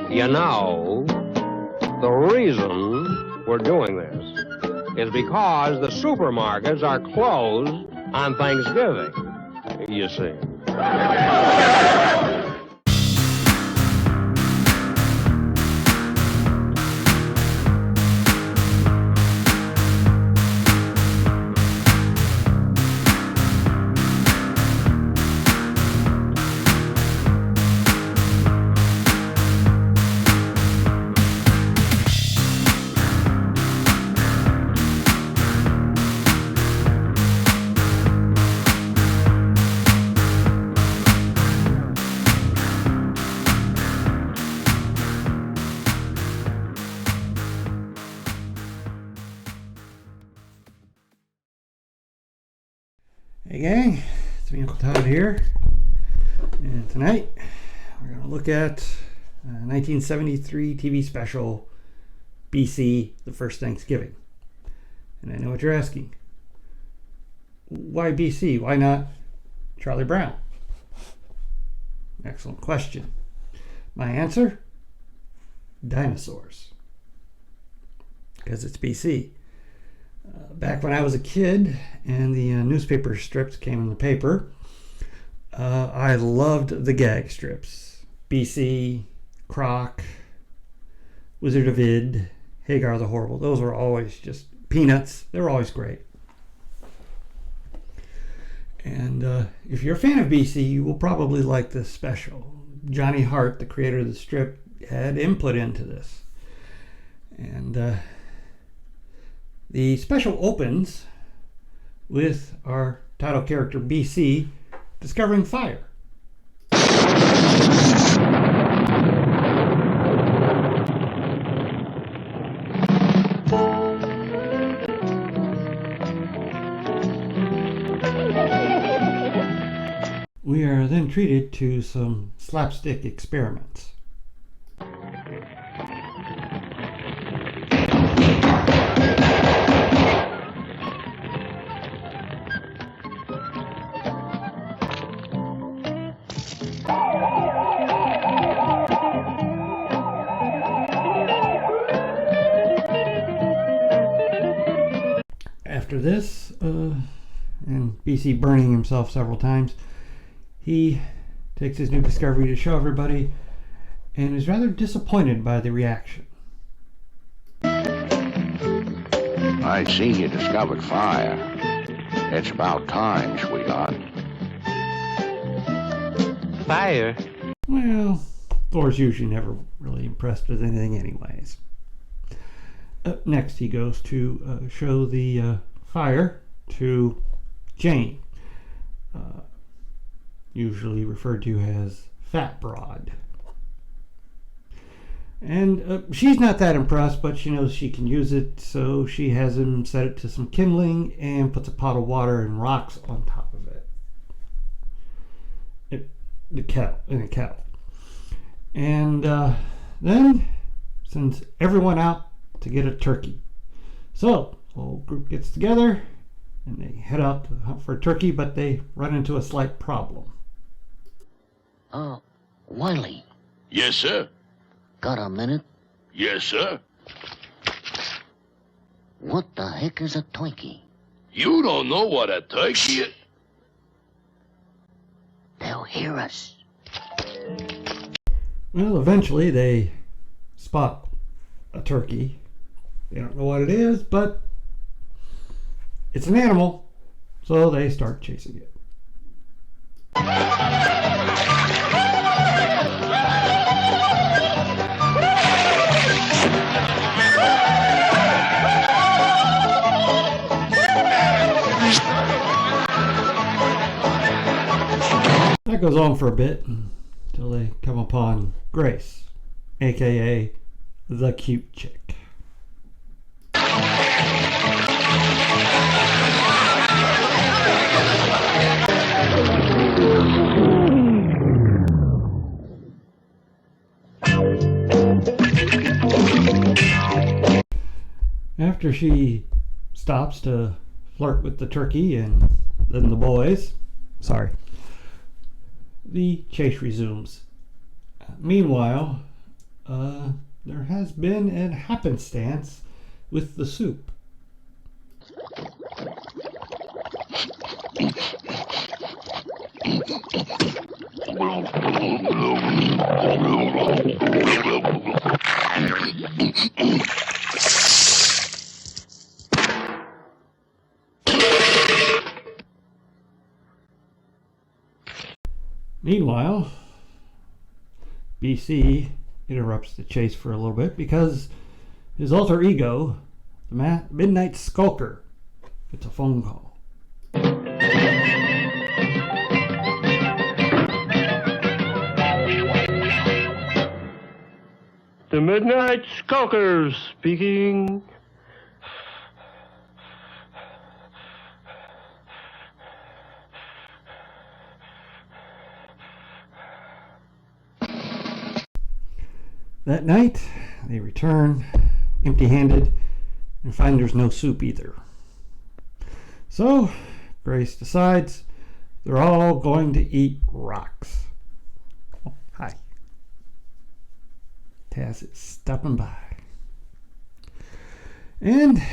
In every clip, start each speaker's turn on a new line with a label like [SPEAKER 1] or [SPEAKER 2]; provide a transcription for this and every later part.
[SPEAKER 1] You know, the reason we're doing this is because the supermarkets are closed on Thanksgiving, you see.
[SPEAKER 2] Hey gang, it's me, Uncle Todd here, and tonight we're going to look at 1973 TV special, BC, The First Thanksgiving. And I know what you're asking. Why BC? Why not Charlie Brown? Excellent question. My answer? Dinosaurs. Because it's BC. Back when I was a kid and the newspaper strips came in the paper, I loved the gag strips. BC, Croc, Wizard of Id, Hagar the Horrible. Those were always just peanuts. They were always great. And if you're a fan of BC, you will probably like this special. Johnny Hart, the creator of the strip, had input into this. And the special opens with our title character BC discovering fire. We are then treated to some slapstick experiments. After this, and BC burning himself several times, he takes his new discovery to show everybody and is rather disappointed by the reaction.
[SPEAKER 3] I see you discovered fire. It's about time, sweetheart.
[SPEAKER 1] Fire?
[SPEAKER 2] Well, Thor's usually never really impressed with anything anyways. Next he goes to show the fire to Jane, usually referred to as Fat Broad. And she's not that impressed, but she knows she can use it, so she has him set it to some kindling and puts a pot of water and rocks on top of it. In a kettle. And then sends everyone out to get a turkey. So the whole group gets together and they head out to hunt for a turkey, but they run into a slight problem.
[SPEAKER 4] Wiley.
[SPEAKER 5] Yes, sir.
[SPEAKER 4] Got a minute?
[SPEAKER 5] Yes, sir.
[SPEAKER 4] What the heck is a Twinkie?
[SPEAKER 5] You don't know what a turkey is.
[SPEAKER 4] They'll hear us.
[SPEAKER 2] Well, eventually they spot a turkey. They don't know what it is, but it's an animal, so they start chasing it. That goes on for a bit until they come upon Grace, aka the cute chick. After she stops to flirt with the turkey and then the boys, the chase resumes. Meanwhile, there has been a happenstance with the soup. Meanwhile, BC interrupts the chase for a little bit because his alter ego, the Midnight Skulker, gets a phone call.
[SPEAKER 1] The Midnight Skulker speaking.
[SPEAKER 2] That night, they return empty-handed and find there's no soup either. So, Grace decides they're all going to eat rocks. Oh, hi. Taz is stopping by. And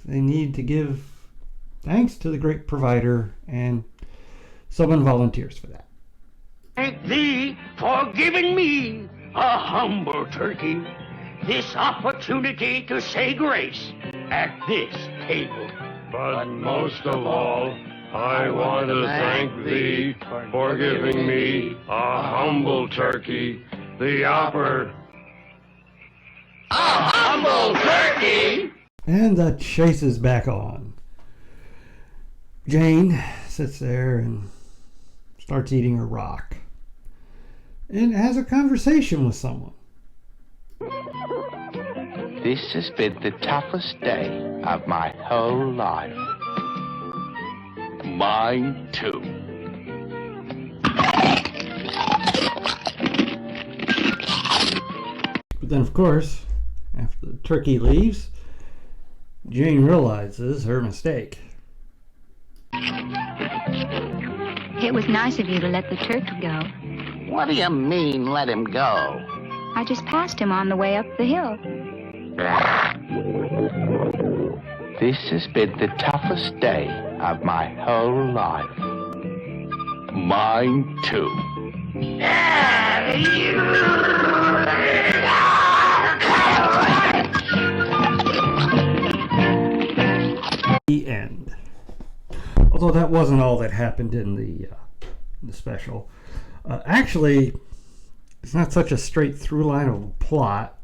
[SPEAKER 2] they need to give thanks to the great provider, and someone volunteers for that.
[SPEAKER 6] Thank thee for giving me, a humble turkey, this opportunity to say grace at this table.
[SPEAKER 1] But most of all, I want to thank thee for giving me a humble turkey, the opportunity.
[SPEAKER 6] A humble turkey?
[SPEAKER 2] And the chase is back on. Jane sits there and starts eating a rock and has a conversation with someone.
[SPEAKER 3] This has been the toughest day of my whole life.
[SPEAKER 5] Mine too.
[SPEAKER 2] But then, of course, after the turkey leaves, Jane realizes her mistake.
[SPEAKER 7] It was nice of you to let the turkey go.
[SPEAKER 4] What do you mean, let him go?
[SPEAKER 7] I just passed him on the way up the hill.
[SPEAKER 3] This has been the toughest day of my whole life.
[SPEAKER 5] Mine too.
[SPEAKER 2] The end. Although that wasn't all that happened in the special. Actually, it's not such a straight through line of a plot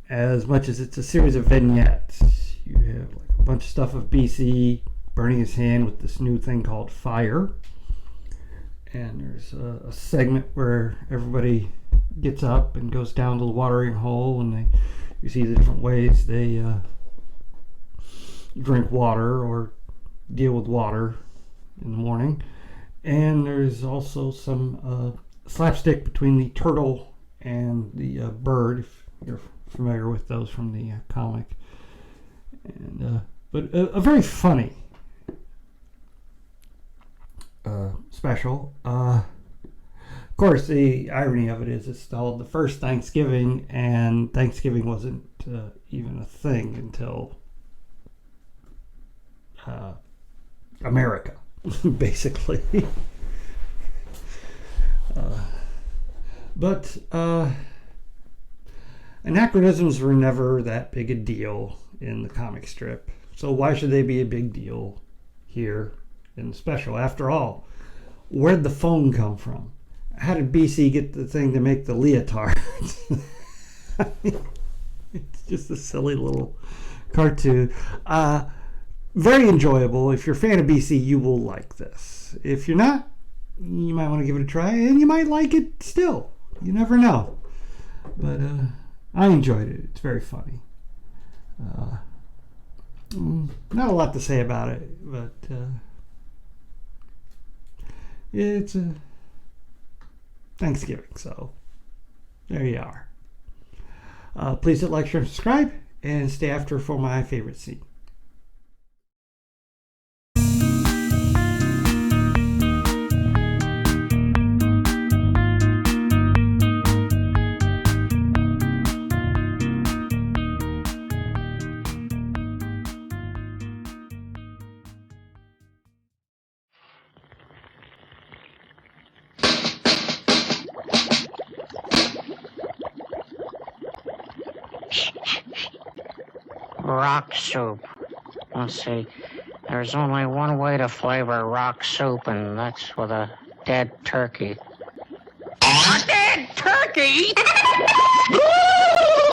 [SPEAKER 2] as much as it's a series of vignettes. You have like a bunch of stuff of BC burning his hand with this new thing called fire. And there's a segment where everybody gets up and goes down to the watering hole, and you see the different ways they drink water or deal with water in the morning. And there's also some slapstick between the turtle and the bird, if you're familiar with those from the comic. And but a very funny special. Of course, the irony of it is it's called the first Thanksgiving, and Thanksgiving wasn't even a thing until America, basically. But anachronisms were never that big a deal in the comic strip, so why should they be a big deal here in the special? After all, where'd the phone come from? How did BC get the thing to make the leotards? It's just a silly little cartoon. Very enjoyable. If you're a fan of BC, you will like this. If you're not, you might want to give it a try, and you might like it still. You never know. But I enjoyed it. It's very funny. Not a lot to say about it, but it's a Thanksgiving, so there you are. Please hit like, share, and subscribe, and stay after for my favorite scene.
[SPEAKER 8] rock soup. Let's see. There's only one way to flavor rock soup, and that's with a dead turkey. A dead turkey?